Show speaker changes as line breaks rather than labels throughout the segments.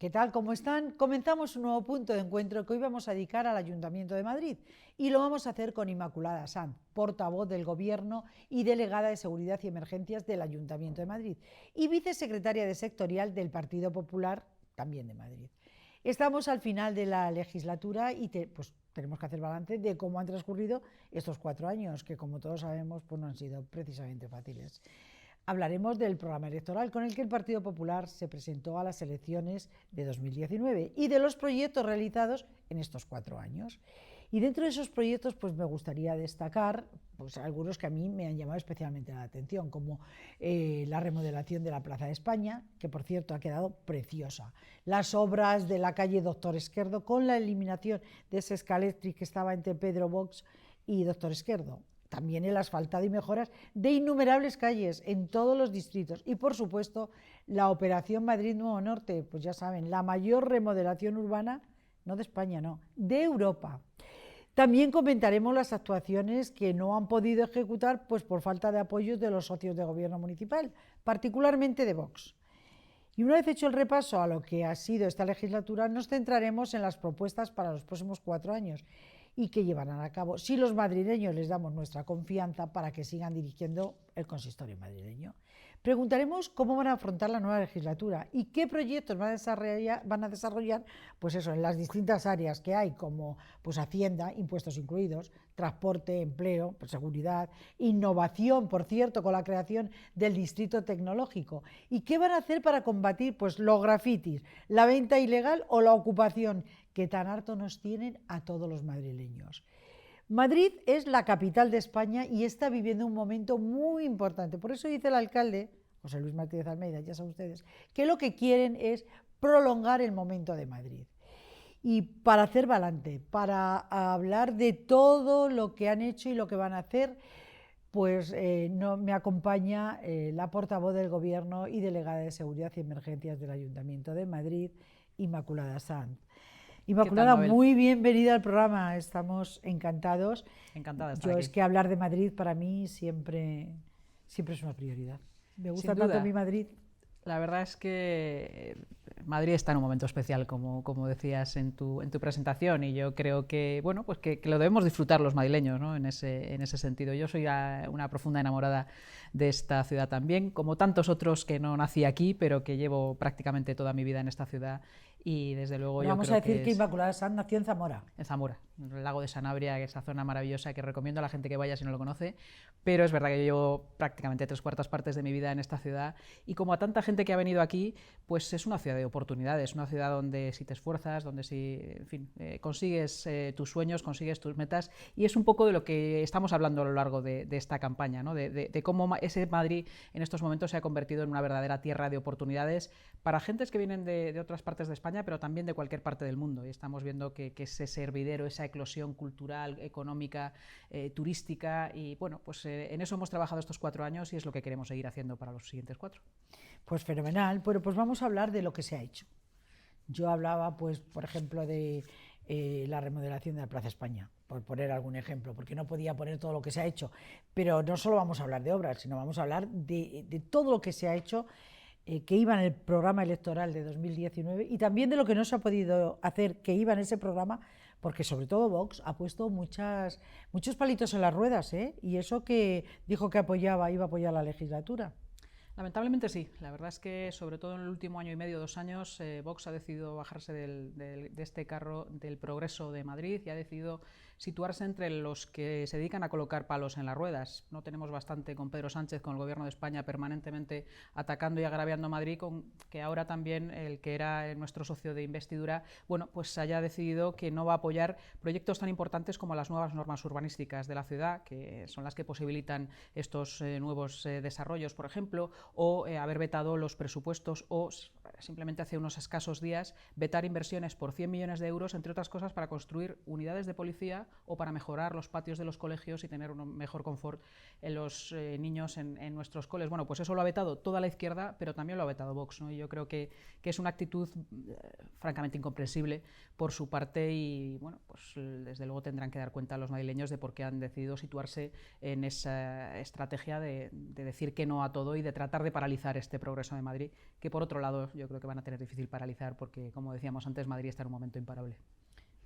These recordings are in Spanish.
¿Qué tal? ¿Cómo están? Comenzamos un nuevo punto de encuentro que hoy vamos a dedicar al Ayuntamiento de Madrid y lo vamos a hacer con Inmaculada Sanz, portavoz del Gobierno y delegada de Seguridad y Emergencias del Ayuntamiento de Madrid y vicesecretaria de sectorial del Partido Popular, también de Madrid. Estamos al final de la legislatura y tenemos que hacer balance de cómo han transcurrido estos 4 años, que como todos sabemos pues no han sido precisamente fáciles. Hablaremos del programa electoral con el que el Partido Popular se presentó a las elecciones de 2019 y de los proyectos realizados en estos 4 años. Y dentro de esos proyectos pues me gustaría destacar pues, algunos que a mí me han llamado especialmente la atención, como la remodelación de la Plaza de España, que por cierto ha quedado preciosa, las obras de la calle Doctor Esquerdo con la eliminación de ese escaletri que estaba entre Pedro Box y Doctor Esquerdo, también el asfaltado y mejoras de innumerables calles en todos los distritos y, por supuesto, la Operación Madrid Nuevo Norte, pues ya saben, la mayor remodelación urbana, no de España, no, de Europa. También comentaremos las actuaciones que no han podido ejecutar pues por falta de apoyos de los socios de gobierno municipal, particularmente de Vox. Y una vez hecho el repaso a lo que ha sido esta legislatura, nos centraremos en las propuestas para los próximos 4 años y que llevarán a cabo si los madrileños les damos nuestra confianza para que sigan dirigiendo el consistorio madrileño. Preguntaremos cómo van a afrontar la nueva legislatura y qué proyectos van a desarrollar pues eso, en las distintas áreas que hay, como pues Hacienda, impuestos incluidos, transporte, empleo, pues, seguridad, innovación, por cierto, con la creación del distrito tecnológico. ¿Y qué van a hacer para combatir pues, los grafitis, la venta ilegal o la ocupación que tan harto nos tienen a todos los madrileños? Madrid es la capital de España y está viviendo un momento muy importante. Por eso dice el alcalde, José Luis Martínez Almeida, ya saben ustedes, que lo que quieren es prolongar el momento de Madrid. Y para hacer balance, para hablar de todo lo que han hecho y lo que van a hacer, pues me acompaña la portavoz del Gobierno y delegada de Seguridad y Emergencias del Ayuntamiento de Madrid, Inmaculada Sanz.
¿Qué tal,
Inmaculada,
Mabel?
muy bienvenida al programa, estamos encantados.
Encantada de estar
Yo es
aquí.
que hablar de Madrid para mí siempre es una prioridad. Me
Sin
gusta tanto mi
duda,
Madrid.
la verdad es que Madrid está en un momento especial, como decías en tu presentación, y yo creo que, bueno, pues que lo debemos disfrutar los madrileños, ¿no? En ese sentido. Yo soy una profunda enamorada de esta ciudad también, como tantos otros que no nací aquí, pero que llevo prácticamente toda mi vida en esta ciudad, y desde luego
Bueno,
yo
vamos a
creo
decir
que
que
es
Inmaculada Sanz nació en Zamora.
en Zamora, en el lago de Sanabria, esa zona maravillosa que recomiendo a la gente que vaya si no lo conoce, pero es verdad que yo llevo prácticamente 3/4 de mi vida en esta ciudad, y como a tanta gente que ha venido aquí, pues es una ciudad de oportunidades, una ciudad donde si te esfuerzas, donde si, en fin, consigues tus sueños, consigues tus metas, y es un poco de lo que estamos hablando a lo largo de esta campaña, ¿no? de cómo ese Madrid en estos momentos se ha convertido en una verdadera tierra de oportunidades para gentes que vienen de otras partes de España, pero también de cualquier parte del mundo, y estamos viendo que ese hervidero, esa eclosión cultural, económica, turística, y bueno, pues en eso hemos trabajado estos 4 años y es lo que queremos seguir haciendo para los siguientes 4.
Pues fenomenal. Bueno, pues vamos a hablar de lo que se ha hecho. Yo hablaba, pues, por ejemplo, de la remodelación de la Plaza España, por poner algún ejemplo, porque no podía poner todo lo que se ha hecho. Pero no solo vamos a hablar de obras, sino vamos a hablar de todo lo que se ha hecho que iba en el programa electoral de 2019 y también de lo que no se ha podido hacer, que iba en ese programa, porque sobre todo Vox ha puesto muchos palitos en las ruedas, ¿eh? Y eso que dijo que iba a apoyar la legislatura.
Lamentablemente sí, la verdad es que sobre todo en el último año y medio, 2 años, Vox ha decidido bajarse de este carro del progreso de Madrid y ha decidido situarse entre los que se dedican a colocar palos en las ruedas. No tenemos bastante con Pedro Sánchez, con el Gobierno de España permanentemente atacando y agraviando a Madrid, con que ahora también el que era nuestro socio de investidura, bueno, pues haya decidido que no va a apoyar proyectos tan importantes como las nuevas normas urbanísticas de la ciudad, que son las que posibilitan estos nuevos desarrollos, por ejemplo, o haber vetado los presupuestos o simplemente hace unos escasos días vetar inversiones por 100 millones de euros, entre otras cosas, para construir unidades de policía o para mejorar los patios de los colegios y tener un mejor confort en los niños en nuestros coles. Bueno, pues eso lo ha vetado toda la izquierda, pero también lo ha vetado Vox, ¿no? Y yo creo que es una actitud francamente incomprensible por su parte y, bueno, pues desde luego tendrán que dar cuenta los madrileños de por qué han decidido situarse en esa estrategia de decir que no a todo y de tratar de paralizar este progreso de Madrid, que por otro lado yo creo que van a tener difícil paralizar porque, como decíamos antes, Madrid está en un momento imparable.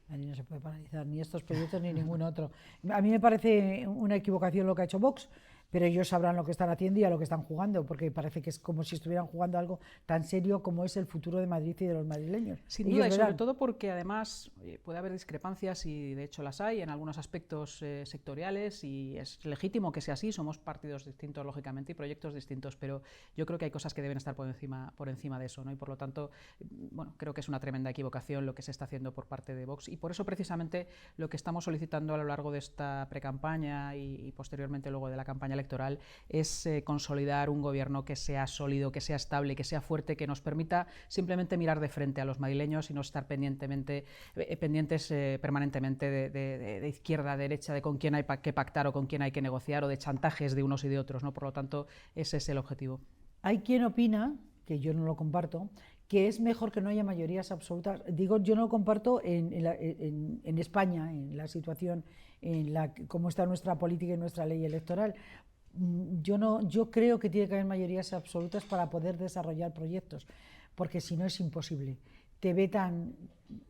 Ahí no se puede paralizar ni estos proyectos ni ningún otro. A mí me parece una equivocación lo que ha hecho Vox, pero ellos sabrán lo que están haciendo y a lo que están jugando, porque parece que es como si estuvieran jugando algo tan serio como es el futuro de Madrid y de los madrileños.
Sin duda, y sobre todo porque además puede haber discrepancias, y de hecho las hay en algunos aspectos sectoriales, y es legítimo que sea así, somos partidos distintos lógicamente y proyectos distintos, pero yo creo que hay cosas que deben estar por encima de eso, ¿no? Y por lo tanto, bueno, creo que es una tremenda equivocación lo que se está haciendo por parte de Vox, y por eso precisamente lo que estamos solicitando a lo largo de esta precampaña y posteriormente luego de la campaña electoral es consolidar un gobierno que sea sólido, que sea estable, que sea fuerte, que nos permita simplemente mirar de frente a los madrileños y no estar pendientes permanentemente de izquierda a derecha, de con quién hay que pactar o con quién hay que negociar, o de chantajes de unos y de otros, ¿no? Por lo tanto, ese es el objetivo.
Hay quien opina, que yo no lo comparto, que es mejor que no haya mayorías absolutas. Digo, yo no lo comparto en España, en la situación, cómo está nuestra política y nuestra ley electoral. Yo creo que tiene que haber mayorías absolutas para poder desarrollar proyectos, porque si no es imposible. Te vetan,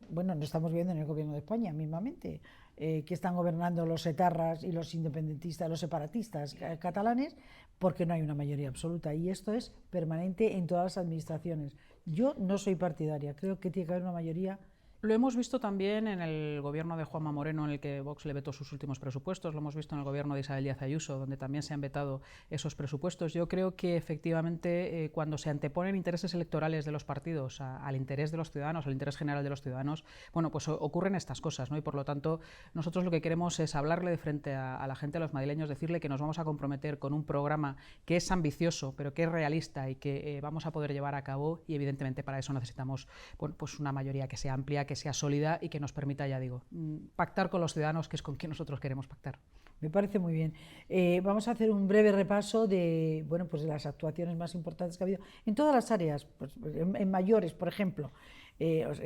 bueno, lo estamos viendo en el gobierno de España mismamente, que están gobernando los etarras y los independentistas, los separatistas catalanes, porque no hay una mayoría absoluta, y esto es permanente en todas las administraciones. Yo no soy partidaria, creo que tiene que haber una mayoría.
Lo hemos visto también en el gobierno de Juanma Moreno, en el que Vox le vetó sus últimos presupuestos. Lo hemos visto en el gobierno de Isabel Díaz Ayuso, donde también se han vetado esos presupuestos. Yo creo que efectivamente cuando se anteponen intereses electorales de los partidos al interés de los ciudadanos, al interés general de los ciudadanos, bueno, pues ocurren estas cosas, ¿no? Y por lo tanto, nosotros lo que queremos es hablarle de frente a la gente, a los madrileños, decirle que nos vamos a comprometer con un programa que es ambicioso, pero que es realista y que vamos a poder llevar a cabo, y evidentemente para eso necesitamos, bueno, pues una mayoría que sea amplia, que sea sólida y que nos permita, ya digo, pactar con los ciudadanos, que es con quien nosotros queremos pactar.
Me parece muy bien. Vamos a hacer un breve repaso de, bueno, pues de las actuaciones más importantes que ha habido en todas las áreas, pues, en mayores, por ejemplo,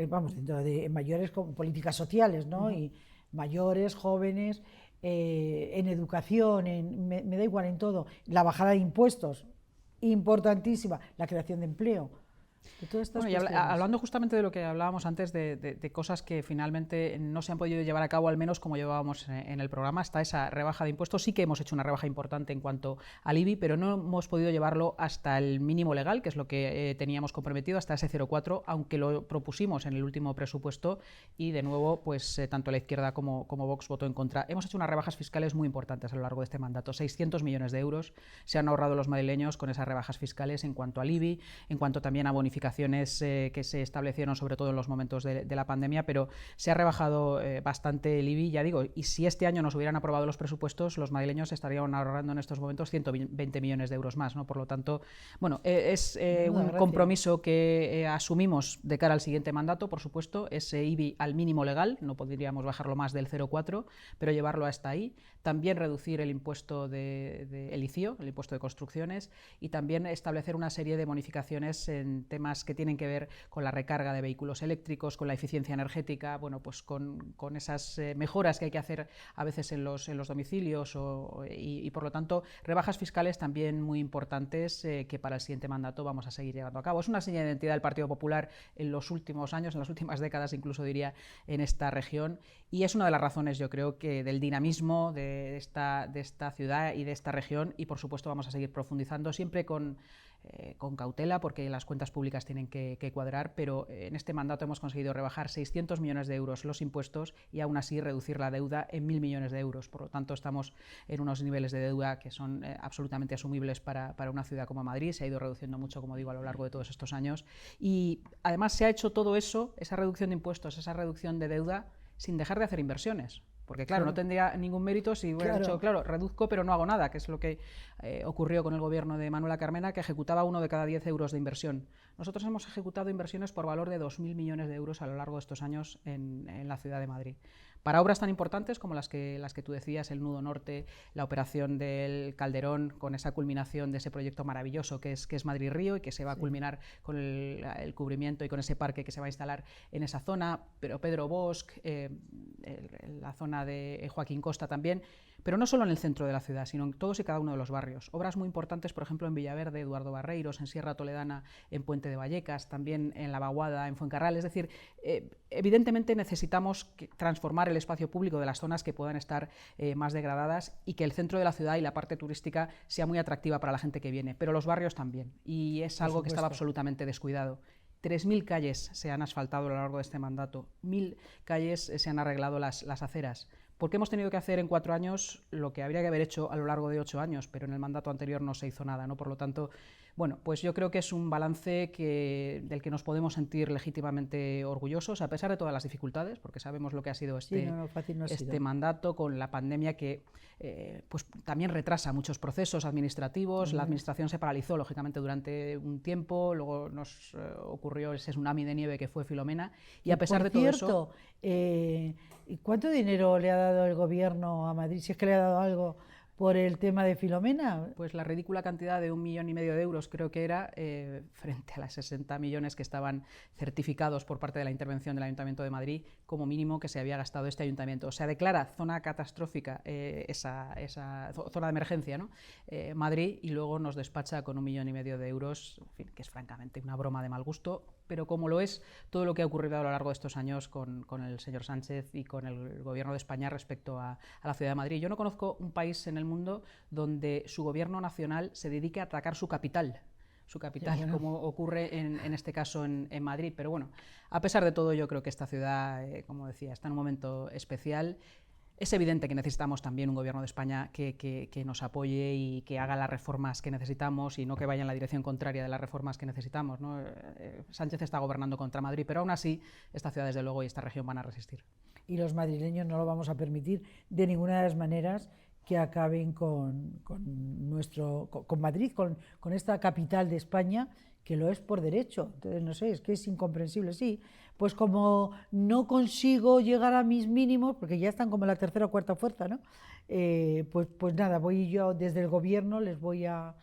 vamos, dentro de mayores con políticas sociales, ¿no? Y mayores, jóvenes, en educación, me da igual en todo, la bajada de impuestos, importantísima, la creación de empleo.
Bueno, y hablando justamente de lo que hablábamos antes, de cosas que finalmente no se han podido llevar a cabo, al menos como llevábamos en el programa, está esa rebaja de impuestos. Sí que hemos hecho una rebaja importante en cuanto al IBI, pero no hemos podido llevarlo hasta el mínimo legal, que es lo que teníamos comprometido, hasta ese 0,4, aunque lo propusimos en el último presupuesto, y de nuevo, pues tanto la izquierda como Vox votó en contra. Hemos hecho unas rebajas fiscales muy importantes a lo largo de este mandato. 600 millones de euros se han ahorrado los madrileños con esas rebajas fiscales en cuanto al IBI, en cuanto también a bonificaciones que se establecieron sobre todo en los momentos de la pandemia, pero se ha rebajado bastante el IBI, ya digo, y si este año nos hubieran aprobado los presupuestos, los madrileños estarían ahorrando en estos momentos 120 millones de euros más, ¿no? Por lo tanto, bueno, es un compromiso que asumimos de cara al siguiente mandato, por supuesto, ese IBI al mínimo legal, no podríamos bajarlo más del 0,4, pero llevarlo hasta ahí. También reducir el impuesto el ICIO, el impuesto de construcciones, y también establecer una serie de bonificaciones en temas que tienen que ver con la recarga de vehículos eléctricos, con la eficiencia energética, bueno, pues con esas mejoras que hay que hacer a veces en los domicilios, y por lo tanto rebajas fiscales también muy importantes que para el siguiente mandato vamos a seguir llevando a cabo. Es una señal de identidad del Partido Popular en los últimos años, en las últimas décadas incluso diría, en esta región, y es una de las razones, yo creo, que del dinamismo de esta ciudad y de esta región, y por supuesto vamos a seguir profundizando siempre con cautela, porque las cuentas públicas tienen que cuadrar, pero en este mandato hemos conseguido rebajar 600 millones de euros los impuestos y aún así reducir la deuda en 1.000 millones de euros. Por lo tanto, estamos en unos niveles de deuda que son absolutamente asumibles para una ciudad como Madrid. Se ha ido reduciendo mucho, como digo, a lo largo de todos estos años, y además se ha hecho todo eso, esa reducción de impuestos, esa reducción de deuda, sin dejar de hacer inversiones. Porque claro, no tendría ningún mérito si hubiera dicho, claro, reduzco pero no hago nada, que es lo que ocurrió con el gobierno de Manuela Carmena, que ejecutaba 1 de cada 10 euros de inversión. Nosotros hemos ejecutado inversiones por valor de 2.000 millones de euros a lo largo de estos años en la ciudad de Madrid. Para obras tan importantes como las que tú decías, el Nudo Norte, la operación del Calderón, con esa culminación de ese proyecto maravilloso que es Madrid-Río, y que se va a culminar con el cubrimiento y con ese parque que se va a instalar en esa zona, pero Pedro Bosch, la zona de Joaquín Costa también. pero no solo en el centro de la ciudad, sino en todos y cada uno de los barrios. Obras muy importantes, por ejemplo, en Villaverde, Eduardo Barreiros, en Sierra Toledana, en Puente de Vallecas, también en La Vaguada, en Fuencarral. Es decir, evidentemente necesitamos transformar el espacio público de las zonas que puedan estar más degradadas y que el centro de la ciudad y la parte turística sea muy atractiva para la gente que viene, pero los barrios también, y es algo que estaba absolutamente descuidado. 3.000 calles se han asfaltado a lo largo de este mandato, 1.000 calles se han arreglado las aceras. Porque hemos tenido que hacer en 4 años lo que habría que haber hecho a lo largo de 8 años, pero en el mandato anterior no se hizo nada, ¿no? Por lo tanto, bueno, pues yo creo que es un balance del que nos podemos sentir legítimamente orgullosos, a pesar de todas las dificultades, porque sabemos lo que ha sido este mandato, con la pandemia que pues también retrasa muchos procesos administrativos. La administración se paralizó, lógicamente, durante un tiempo, luego nos ocurrió ese tsunami de nieve que fue Filomena, y a pesar de todo eso...
¿Cuánto dinero le ha dado el gobierno a Madrid, si es que le ha dado algo, por el tema de Filomena?
Pues la ridícula cantidad de 1,5 millones de euros, creo que era, frente a las 60 millones que estaban certificados por parte de la intervención del Ayuntamiento de Madrid, como mínimo que se había gastado este ayuntamiento. O sea, declara zona catastrófica esa zona de emergencia, ¿no? Madrid, y luego nos despacha con 1,5 millones de euros, en fin, que es francamente una broma de mal gusto, pero como lo es todo lo que ha ocurrido a lo largo de estos años con el señor Sánchez y con el gobierno de España respecto a la ciudad de Madrid. Yo no conozco un país en el mundo donde su gobierno nacional se dedique a atacar su capital, como ocurre en este caso en Madrid. Pero bueno, a pesar de todo, yo creo que esta ciudad, como decía, está en un momento especial. Es evidente que necesitamos también un gobierno de España que nos apoye y que haga las reformas que necesitamos y no que vaya en la dirección contraria de las reformas que necesitamos, ¿no? Sánchez está gobernando contra Madrid, pero aún así esta ciudad, desde luego, y esta región van a resistir.
Y los madrileños no lo vamos a permitir de ninguna de las maneras que acaben con Madrid, con esta capital de España, que lo es por derecho. Entonces, no sé, es que es incomprensible. Sí, pues como no consigo llegar a mis mínimos, porque ya están como la tercera o cuarta fuerza, ¿no? Pues nada, voy yo desde el gobierno, les voy a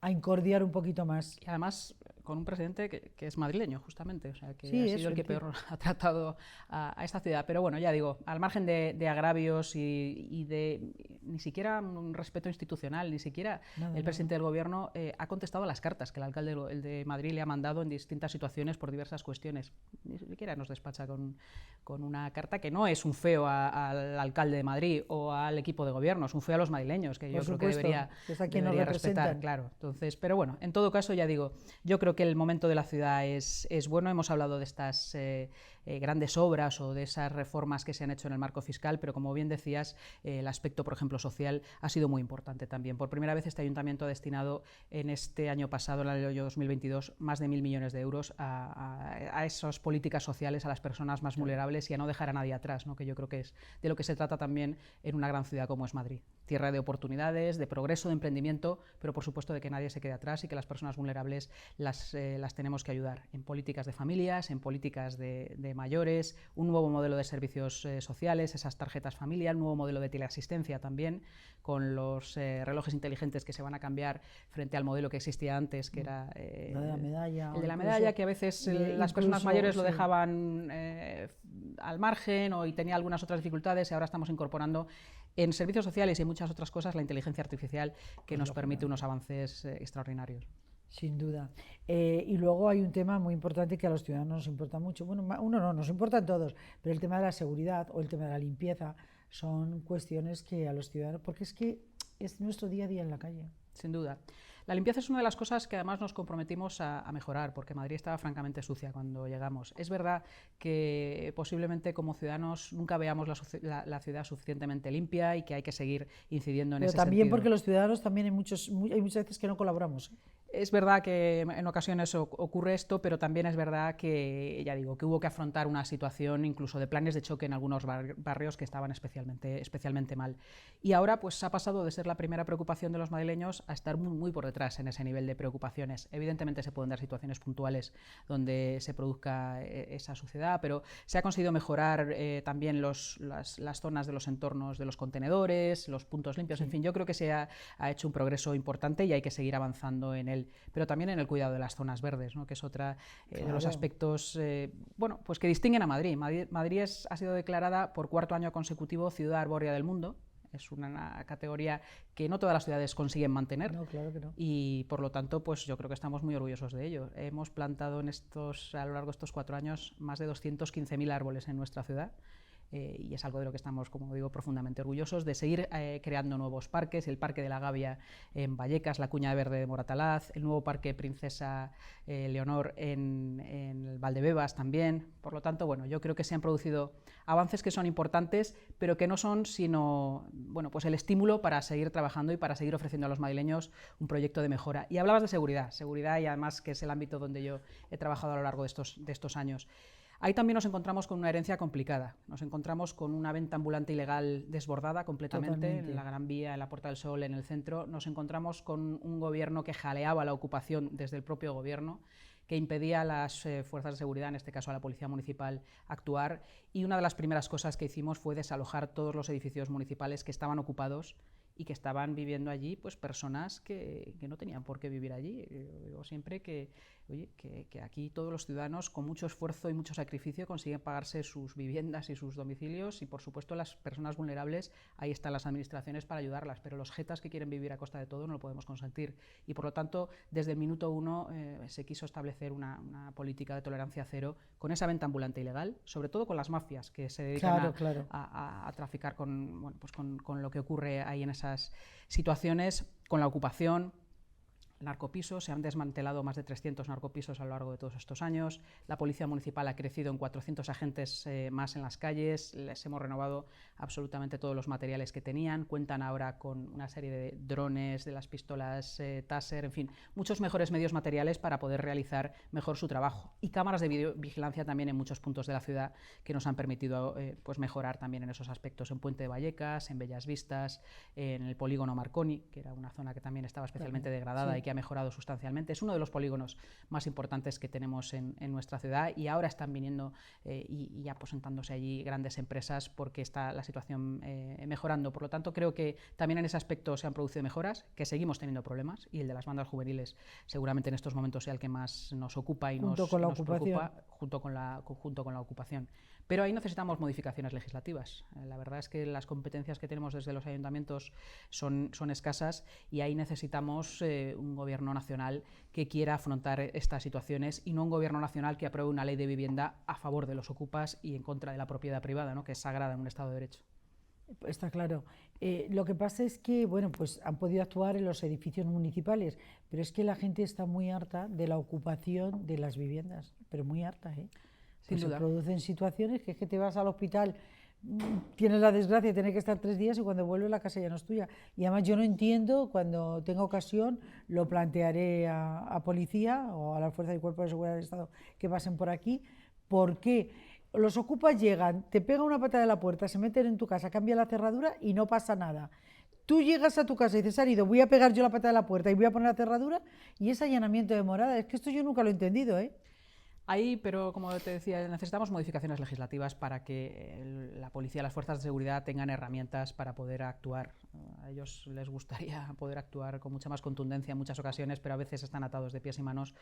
incordiar un poquito más.
Y además con un presidente que es madrileño, justamente, o sea, que
sí,
ha sido el que peor ha tratado a esta ciudad. Pero bueno, ya digo, al margen de agravios y de ni siquiera un respeto institucional, ni siquiera el presidente del gobierno ha contestado a las cartas que el alcalde de Madrid le ha mandado en distintas situaciones por diversas cuestiones. Ni siquiera nos despacha con una carta que no es un feo al alcalde de Madrid o al equipo de gobierno, es un feo a los madrileños, que yo creo que debería respetar, claro. Entonces, pero bueno, en todo caso, ya digo, yo creo que el momento de la ciudad es bueno. Hemos hablado de estas grandes obras o de esas reformas que se han hecho en el marco fiscal, pero como bien decías, el aspecto, por ejemplo, social ha sido muy importante también. Por primera vez este ayuntamiento ha destinado en este año pasado, en el año 2022, más de 1.000 millones de euros a esas políticas sociales, a las personas más vulnerables y a no dejar a nadie atrás, ¿no? Que yo creo que es de lo que se trata también en una gran ciudad como es Madrid. Tierra de oportunidades, de progreso, de emprendimiento, pero por supuesto de que nadie se quede atrás y que las personas vulnerables las tenemos que ayudar en políticas de familias, en políticas de mayores, un nuevo modelo de servicios sociales, esas tarjetas familia, un nuevo modelo de teleasistencia también, con los relojes inteligentes que se van a cambiar frente al modelo que existía antes, que era
el de
la medalla, que a veces las personas mayores lo dejaban al margen y tenía algunas otras dificultades, y ahora estamos incorporando en servicios sociales y en muchas otras cosas la inteligencia artificial que nos permite unos avances extraordinarios.
Sin duda. Y luego hay un tema muy importante que a los ciudadanos nos importa mucho. Bueno, uno no, nos importan todos, pero el tema de la seguridad o el tema de la limpieza son cuestiones que a los ciudadanos, porque es que es nuestro día a día en la calle.
Sin duda. La limpieza es una de las cosas que además nos comprometimos a mejorar, porque Madrid estaba francamente sucia cuando llegamos. Es verdad que posiblemente como ciudadanos nunca veamos la ciudad suficientemente limpia y que hay que seguir incidiendo en ese sentido.
Pero también porque los ciudadanos también hay muchas veces que no colaboramos.
Es verdad que en ocasiones ocurre esto, pero también es verdad que, ya digo, que hubo que afrontar una situación incluso de planes de choque en algunos barrios que estaban especialmente mal. Y ahora pues ha pasado de ser la primera preocupación de los madrileños a estar muy, muy por detrás en ese nivel de preocupaciones. Evidentemente se pueden dar situaciones puntuales donde se produzca esa suciedad, pero se ha conseguido mejorar también las zonas de los entornos de los contenedores, los puntos limpios, sí. En fin, yo creo que se ha hecho un progreso importante y hay que seguir avanzando en él, pero también en el cuidado de las zonas verdes, ¿no? Que es otra de los aspectos pues que distinguen a Madrid. Madrid ha sido declarada por 4º año consecutivo Ciudad Arbórea del Mundo. Es una categoría que no todas las ciudades consiguen mantener.
No, claro que no.
Y por lo tanto, pues yo creo que estamos muy orgullosos de ello. Hemos plantado a lo largo de estos 4 años más de 215.000 árboles en nuestra ciudad. Y es algo de lo que estamos, como digo, profundamente orgullosos, de seguir creando nuevos parques, el Parque de la Gavia en Vallecas, la Cuña Verde de Moratalaz, el nuevo Parque Princesa Leonor en Valdebebas también. Por lo tanto, bueno, yo creo que se han producido avances que son importantes, pero que no son sino, bueno, pues el estímulo para seguir trabajando y para seguir ofreciendo a los madrileños un proyecto de mejora. Y hablabas de seguridad y además que es el ámbito donde yo he trabajado a lo largo de estos años. Ahí también nos encontramos con una herencia complicada. Nos encontramos con una venta ambulante ilegal desbordada completamente. Totalmente. En la Gran Vía, en la Puerta del Sol, en el centro. Nos encontramos con un gobierno que jaleaba la ocupación desde el propio gobierno, que impedía a las fuerzas de seguridad, en este caso a la Policía Municipal, actuar. Y una de las primeras cosas que hicimos fue desalojar todos los edificios municipales que estaban ocupados y que estaban viviendo allí pues personas que no tenían por qué vivir allí. Digo siempre que aquí todos los ciudadanos con mucho esfuerzo y mucho sacrificio consiguen pagarse sus viviendas y sus domicilios y por supuesto las personas vulnerables, ahí están las administraciones para ayudarlas, pero los jetas que quieren vivir a costa de todo no lo podemos consentir y por lo tanto desde el minuto 1 se quiso establecer una política de tolerancia cero con esa venta ambulante ilegal, sobre todo con las mafias que se dedican a traficar con, bueno, pues con lo que ocurre ahí en esas situaciones, con la ocupación. Narcopisos, se han desmantelado más de 300 narcopisos a lo largo de todos estos años, la Policía Municipal ha crecido en 400 agentes más en las calles, les hemos renovado absolutamente todos los materiales que tenían, cuentan ahora con una serie de drones, de las pistolas Taser, en fin, muchos mejores medios materiales para poder realizar mejor su trabajo y cámaras de videovigilancia también en muchos puntos de la ciudad que nos han permitido pues mejorar también en esos aspectos, en Puente de Vallecas, en Bellas Vistas, en el polígono Marconi, que era una zona que también estaba especialmente degradada y que ha mejorado sustancialmente. Es uno de los polígonos más importantes que tenemos en nuestra ciudad y ahora están viniendo y aposentándose allí grandes empresas porque está la situación mejorando. Por lo tanto, creo que también en ese aspecto se han producido mejoras, que seguimos teniendo problemas y el de las bandas juveniles seguramente en estos momentos sea el que más nos ocupa y nos preocupa junto con la ocupación. Pero ahí necesitamos modificaciones legislativas. La verdad es que las competencias que tenemos desde los ayuntamientos son escasas y ahí necesitamos un gobierno nacional que quiera afrontar estas situaciones y no un gobierno nacional que apruebe una ley de vivienda a favor de los ocupas y en contra de la propiedad privada, ¿no?, que es sagrada en un Estado de Derecho.
Está claro. Lo que pasa es que, bueno, pues han podido actuar en los edificios municipales, pero es que la gente está muy harta de la ocupación de las viviendas, pero muy harta, ¿eh? Pues se producen situaciones que es que te vas al hospital, tienes la desgracia de tener que estar 3 días y cuando vuelves la casa ya no es tuya. Y además yo no entiendo, cuando tenga ocasión lo plantearé a policía o a las fuerzas y cuerpos de seguridad del Estado que pasen por aquí, por qué los ocupas llegan, te pegan una patada de la puerta, se meten en tu casa, cambian la cerradura y no pasa nada. Tú llegas a tu casa y dices, Sarido, voy a pegar yo la patada de la puerta y voy a poner la cerradura y es allanamiento de morada. Es que esto yo nunca lo he entendido, ¿eh?
Ahí, pero como te decía, necesitamos modificaciones legislativas para que la policía, las fuerzas de seguridad tengan herramientas para poder actuar. A ellos les gustaría poder actuar con mucha más contundencia en muchas ocasiones, pero a veces están atados de pies y manos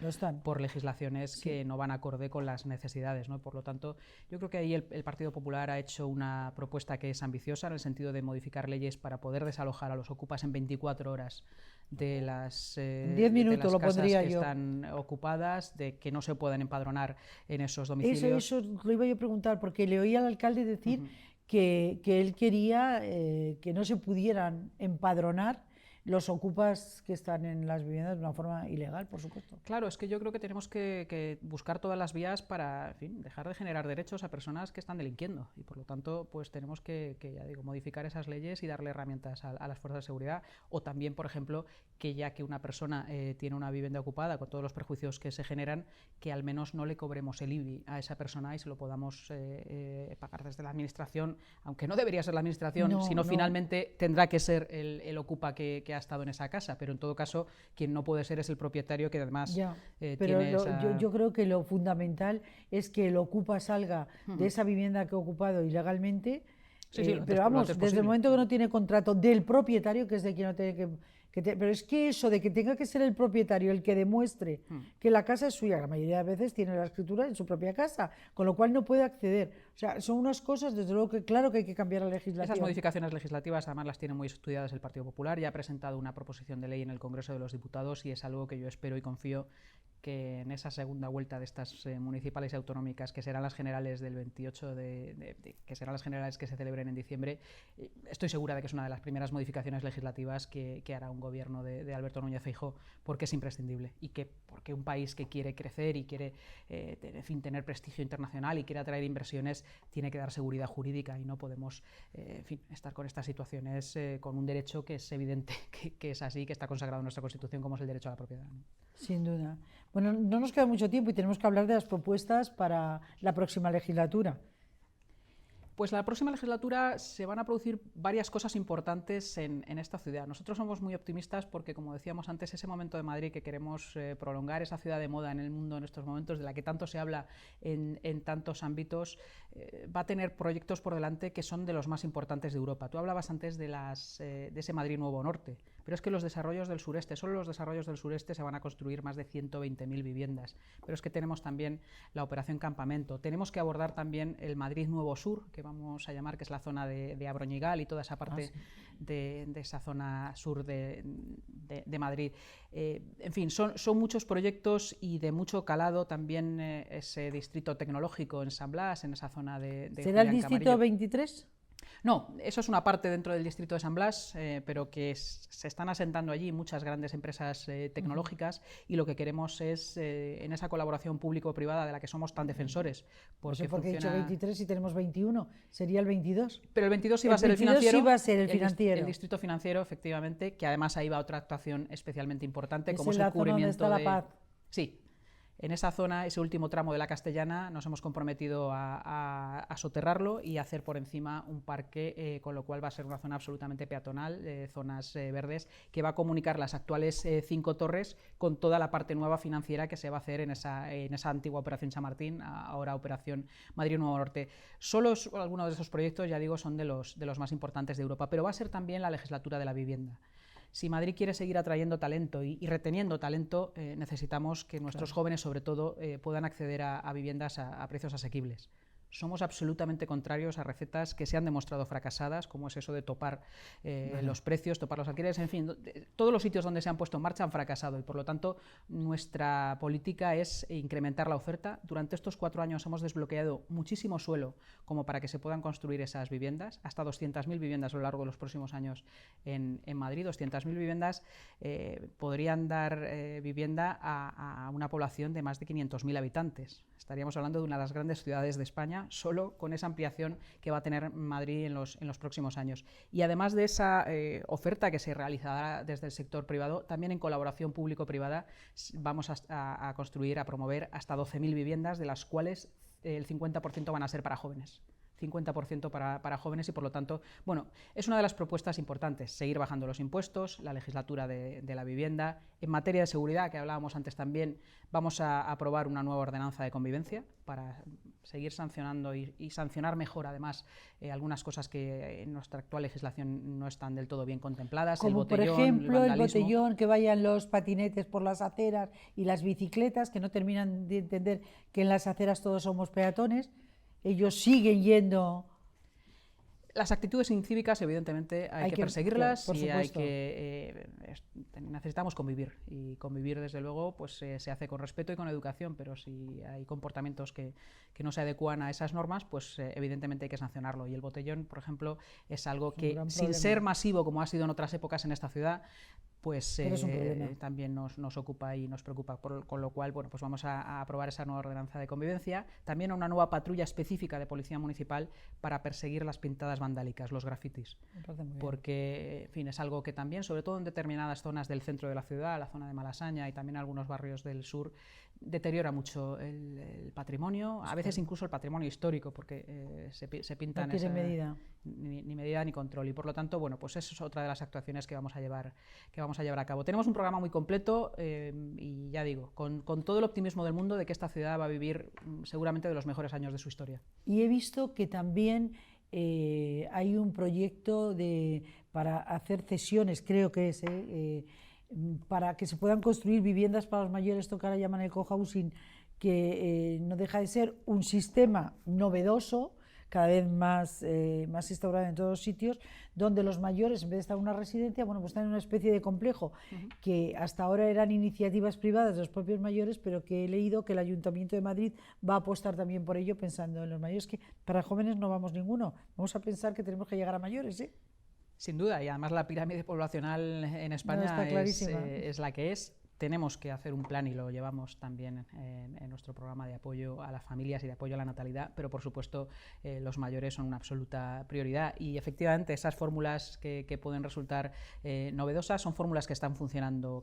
por legislaciones que no van acorde con las necesidades, ¿no? Por lo tanto, yo creo que ahí el Partido Popular ha hecho una propuesta que es ambiciosa en el sentido de modificar leyes para poder desalojar a los ocupas en 24 horas de las,
10 minutos
de las
lo
casas
pondría
que
yo.
Están ocupadas, de que no se pueden empadronar en esos domicilios.
Eso lo iba yo a preguntar, porque le oí al alcalde decir que él quería que no se pudieran empadronar los ocupas que están en las viviendas de una forma ilegal, por supuesto.
Claro, es que yo creo que tenemos que buscar todas las vías para, en fin, dejar de generar derechos a personas que están delinquiendo y por lo tanto pues tenemos que ya digo, modificar esas leyes y darle herramientas a las fuerzas de seguridad o también, por ejemplo, que ya que una persona tiene una vivienda ocupada con todos los perjuicios que se generan, que al menos no le cobremos el IBI a esa persona y se lo podamos pagar desde la administración, aunque no debería ser la administración, sino finalmente tendrá que ser el ocupa que ha estado en esa casa, pero en todo caso quien no puede ser es el propietario que además tiene
yo creo que lo fundamental es que el ocupa salga de esa vivienda que ha ocupado ilegalmente, pero vamos, desde el momento que no tiene contrato del propietario, que es de quien no tiene pero es que eso de que tenga que ser el propietario el que demuestre que la casa es suya, la mayoría de veces tiene la escritura en su propia casa, con lo cual no puede acceder. O O sea, son unas cosas, desde luego que claro que hay que cambiar la legislación.
Esas modificaciones legislativas además las tiene muy estudiadas el Partido Popular, ya ha presentado una proposición de ley en el Congreso de los Diputados y es algo que yo espero y confío que en esa segunda vuelta de estas municipales y autonómicas, que serán las generales del 28, que serán las generales que se celebren en diciembre, estoy segura de que es una de las primeras modificaciones legislativas que hará un gobierno de Alberto Núñez Feijóo, porque es imprescindible y porque un país que quiere crecer y quiere en fin, tener prestigio internacional y quiere atraer inversiones, tiene que dar seguridad jurídica y no podemos en fin, estar con estas situaciones con un derecho que es evidente que es así, que está consagrado en nuestra Constitución, como es el derecho a la propiedad, ¿no?
Sin duda. Bueno, no nos queda mucho tiempo y tenemos que hablar de las propuestas para la próxima legislatura.
Pues la próxima legislatura se van a producir varias cosas importantes en esta ciudad. Nosotros somos muy optimistas porque, como decíamos antes, ese momento de Madrid que queremos prolongar, esa ciudad de moda en el mundo en estos momentos, de la que tanto se habla en tantos ámbitos, va a tener proyectos por delante que son de los más importantes de Europa. Tú hablabas antes de ese Madrid Nuevo Norte, pero es que los desarrollos del sureste, solo los desarrollos del sureste se van a construir más de 120.000 viviendas, pero es que tenemos también la Operación Campamento, tenemos que abordar también el Madrid Nuevo Sur, que vamos a llamar, que es la zona de Abroñigal y toda esa parte de esa zona sur de Madrid. En fin, son muchos proyectos y de mucho calado también ese distrito tecnológico en San Blas, en esa zona de
¿Será el
Julián
distrito
Camarillo.
23?
No, eso es una parte dentro del distrito de San Blas, pero que se están asentando allí muchas grandes empresas tecnológicas y lo que queremos es, en esa colaboración público-privada de la que somos tan defensores.
Porque he dicho 23 y tenemos 21, sería el 22.
Pero el 22 iba a ser el financiero.
Iba a ser el financiero.
El distrito financiero, efectivamente, que además ahí va otra actuación especialmente importante, como es
la
el
zona
cubrimiento
donde está la Paz.
Sí. En esa zona, ese último tramo de la Castellana, nos hemos comprometido a soterrarlo y a hacer por encima un parque, con lo cual va a ser una zona absolutamente peatonal, zonas verdes, que va a comunicar las actuales 5 torres con toda la parte nueva financiera que se va a hacer en esa antigua Operación Chamartín, ahora Operación Madrid Nuevo Norte. Solo algunos de esos proyectos, ya digo, son de los más importantes de Europa, pero va a ser también la legislatura de la vivienda. Si Madrid quiere seguir atrayendo talento y reteniendo talento, necesitamos que nuestros jóvenes, sobre todo, puedan acceder a viviendas a precios asequibles. Somos absolutamente contrarios a recetas que se han demostrado fracasadas, como es eso de topar los precios, topar los alquileres, en fin, todos los sitios donde se han puesto en marcha han fracasado y por lo tanto nuestra política es incrementar la oferta. Durante estos 4 años hemos desbloqueado muchísimo suelo como para que se puedan construir esas viviendas, hasta 200.000 viviendas a lo largo de los próximos años en Madrid. 200.000 viviendas podrían dar vivienda a una población de más de 500.000 habitantes. Estaríamos hablando de una de las grandes ciudades de España, solo con esa ampliación que va a tener Madrid en los próximos años. Y además de esa oferta que se realizará desde el sector privado, también en colaboración público-privada vamos a construir, a promover hasta 12.000 viviendas, de las cuales el 50% van a ser para jóvenes. 50% para jóvenes y por lo tanto, bueno, es una de las propuestas importantes, seguir bajando los impuestos, la legislatura de la vivienda. En materia de seguridad, que hablábamos antes también, vamos a aprobar una nueva ordenanza de convivencia para seguir sancionando y sancionar mejor además algunas cosas que en nuestra actual legislación no están del todo bien contempladas.
Como
el botellón,
por ejemplo
el
el botellón, que vayan los patinetes por las aceras y las bicicletas, que no terminan de entender que en las aceras todos somos peatones. Ellos siguen yendo.
Las actitudes incívicas, evidentemente, hay que perseguirlas,
claro,
y hay que necesitamos convivir. Y convivir, desde luego, pues se hace con respeto y con educación, pero si hay comportamientos que no se adecuan a esas normas, pues evidentemente hay que sancionarlo. Y el botellón, por ejemplo, es algo que, sin ser masivo como ha sido en otras épocas en esta ciudad, pues también nos ocupa y nos preocupa, con lo cual, bueno, pues vamos a aprobar esa nueva ordenanza de convivencia, también una nueva patrulla específica de policía municipal para perseguir las pintadas vandálicas, los grafitis, porque, en fin, es algo que también, sobre todo en determinadas zonas del centro de la ciudad, la zona de Malasaña y también algunos barrios del sur, deteriora mucho el patrimonio, a veces incluso el patrimonio histórico, porque se pintan...
No tiene medida.
Ni medida ni control, y por lo tanto, bueno, pues eso es otra de las actuaciones que vamos a llevar a cabo. Tenemos un programa muy completo y ya digo, con todo el optimismo del mundo de que esta ciudad va a vivir seguramente de los mejores años de su historia.
Y he visto que también hay un proyecto para hacer cesiones, creo que es, para que se puedan construir viviendas para los mayores, esto que ahora llaman el cohousing, que no deja de ser un sistema novedoso, cada vez más instaurada en todos los sitios, donde los mayores, en vez de estar en una residencia, bueno, pues están en una especie de complejo, que hasta ahora eran iniciativas privadas de los propios mayores, pero que he leído que el Ayuntamiento de Madrid va a apostar también por ello, pensando en los mayores, que para jóvenes no vamos ninguno, vamos a pensar que tenemos que llegar a mayores, ¿eh?
Sin duda, y además la pirámide poblacional en España es la que es. Tenemos que hacer un plan y lo llevamos también en nuestro programa de apoyo a las familias y de apoyo a la natalidad, pero por supuesto los mayores son una absoluta prioridad y efectivamente esas fórmulas que pueden resultar novedosas son fórmulas que están funcionando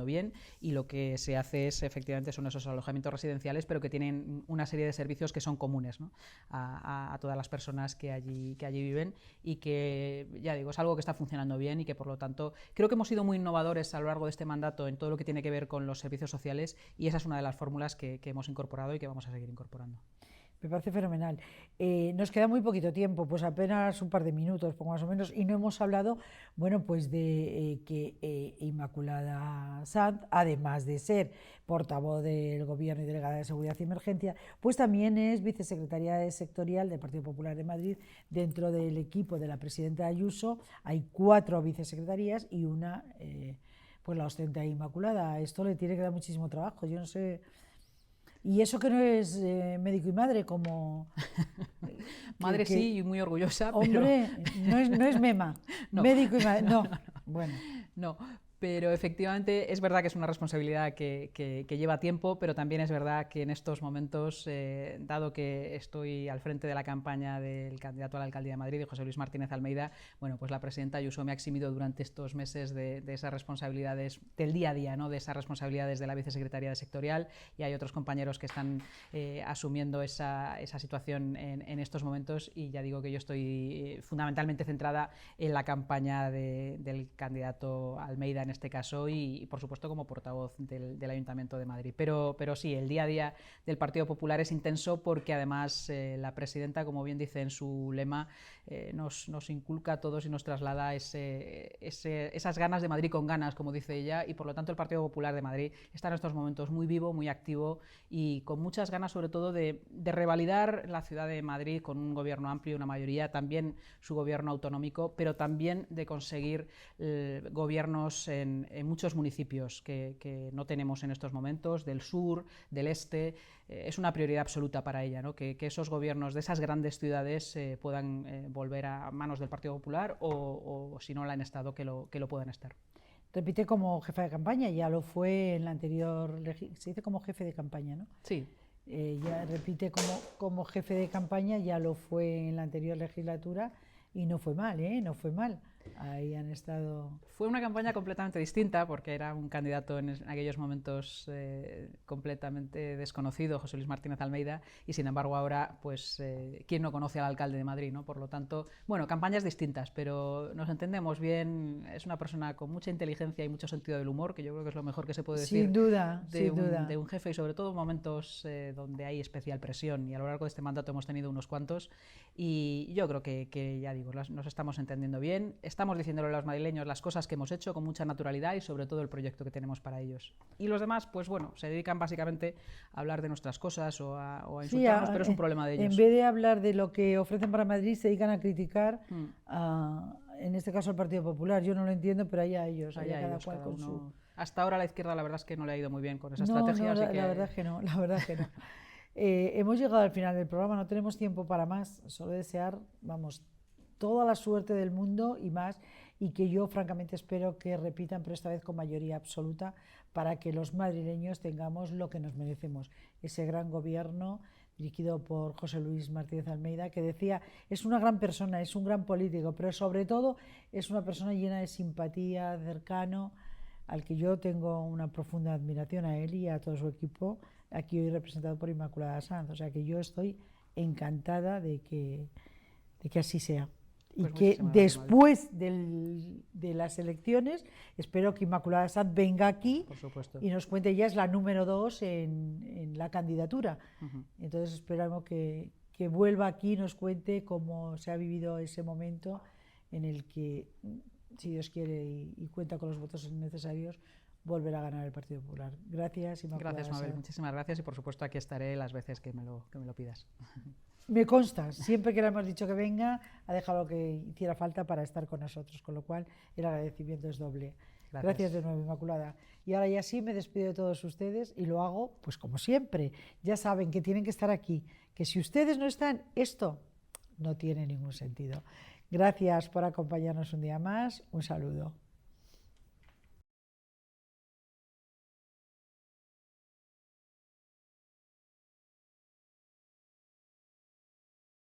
bien, y lo que se hace es efectivamente son esos alojamientos residenciales, pero que tienen una serie de servicios que son comunes, ¿no?, a todas las personas que allí viven, y que, ya digo, es algo que está funcionando bien y que por lo tanto creo que hemos sido muy innovadores a lo largo de este mandato en todo lo que tiene que ver con los servicios sociales, y esa es una de las fórmulas que hemos incorporado y que vamos a seguir incorporando.
Me parece fenomenal. Nos queda muy poquito tiempo, pues apenas un par de minutos, poco más o menos, y no hemos hablado, bueno, pues de que Inmaculada Sanz, además de ser portavoz del Gobierno y delegada de Seguridad y Emergencia, pues también es vicesecretaria sectorial del Partido Popular de Madrid dentro del equipo de la presidenta Ayuso. Hay 4 vicesecretarías y una, pues la ostenta Inmaculada. Esto le tiene que dar muchísimo trabajo, yo no sé. Y eso que no es médico y madre, como...
Madre sí, y muy orgullosa,
hombre, pero... no es mema,
no.
Médico y madre, no. Bueno.
No, pero efectivamente es verdad que es una responsabilidad que lleva tiempo, pero también es verdad que en estos momentos, dado que estoy al frente de la campaña del candidato a la alcaldía de Madrid, de José Luis Martínez Almeida, bueno, pues la presidenta Ayuso me ha eximido durante estos meses de esas responsabilidades del día a día, ¿no?, de esas responsabilidades de la vicesecretaría sectorial, y hay otros compañeros que están asumiendo esa situación en estos momentos, y ya digo que yo estoy fundamentalmente centrada en la campaña del candidato Almeida en este caso, y por supuesto como portavoz del Ayuntamiento de Madrid. Pero sí, el día a día del Partido Popular es intenso, porque además la presidenta, como bien dice en su lema, nos inculca a todos y nos traslada esas ganas de Madrid con ganas, como dice ella, y por lo tanto el Partido Popular de Madrid está en estos momentos muy vivo, muy activo y con muchas ganas, sobre todo de revalidar la ciudad de Madrid con un gobierno amplio, una mayoría, también su gobierno autonómico, pero también de conseguir gobiernos en muchos municipios que no tenemos en estos momentos, del sur, del este. Es una prioridad absoluta para ella, ¿no?, que esos gobiernos de esas grandes ciudades puedan volver a manos del Partido Popular, o si no la han estado, que lo puedan estar.
Repite como jefa de campaña, ya lo fue en la anterior, se dice como jefe de campaña, ¿no?
Sí.
Ya repite como jefe de campaña, ya lo fue en la anterior legislatura, y no fue mal, no fue mal. Ahí han estado...
Fue una campaña completamente distinta, porque era un candidato en aquellos momentos completamente desconocido, José Luis Martínez Almeida, y sin embargo ahora, pues, ¿quién no conoce al alcalde de Madrid, ¿no? Por lo tanto, bueno, campañas distintas, pero nos entendemos bien. Es una persona con mucha inteligencia y mucho sentido del humor, que yo creo que es lo mejor que se puede decir
sin duda,
de un jefe, y sobre todo en momentos donde hay especial presión, y a lo largo de este mandato hemos tenido unos cuantos, y yo creo que ya digo, nos estamos entendiendo bien, estamos diciéndole a los madrileños las cosas que hemos hecho con mucha naturalidad, y sobre todo el proyecto que tenemos para ellos. Y los demás, pues bueno, se dedican básicamente a hablar de nuestras cosas o a insultarnos, pero es un problema de ellos.
En vez de hablar de lo que ofrecen para Madrid, se dedican a criticar, en este caso al Partido Popular. Yo no lo entiendo, pero allá ellos, allá cada cual con su...
Hasta ahora la izquierda, la verdad es que no le ha ido muy bien con esa estrategia.
No, la verdad es que no, la verdad es que no. Hemos llegado al final del programa, no tenemos tiempo para más. Solo desear, vamos, toda la suerte del mundo y más, y que yo francamente espero que repitan, pero esta vez con mayoría absoluta, para que los madrileños tengamos lo que nos merecemos, ese gran gobierno dirigido por José Luis Martínez Almeida, que decía, es una gran persona, es un gran político, pero sobre todo es una persona llena de simpatía, cercano, al que yo tengo una profunda admiración, a él y a todo su equipo, aquí hoy representado por Inmaculada Sanz. O sea que yo estoy encantada de que así sea. Pues y que después de las elecciones, espero que Inmaculada Sanz venga aquí y nos cuente, ella es la número 2 en la candidatura. Entonces esperamos que vuelva aquí y nos cuente cómo se ha vivido ese momento en el que, si Dios quiere y cuenta con los votos necesarios, volver a ganar el Partido Popular. Gracias, Inmaculada.
Gracias, Mabel. Muchísimas gracias y por supuesto aquí estaré las veces que me lo pidas.
Me consta, siempre que le hemos dicho que venga, ha dejado lo que hiciera falta para estar con nosotros, con lo cual el agradecimiento es doble. Gracias de nuevo, Inmaculada. Y ahora ya sí me despido de todos ustedes y lo hago, pues como siempre. Ya saben que tienen que estar aquí, que si ustedes no están, esto no tiene ningún sentido. Gracias por acompañarnos un día más. Un saludo.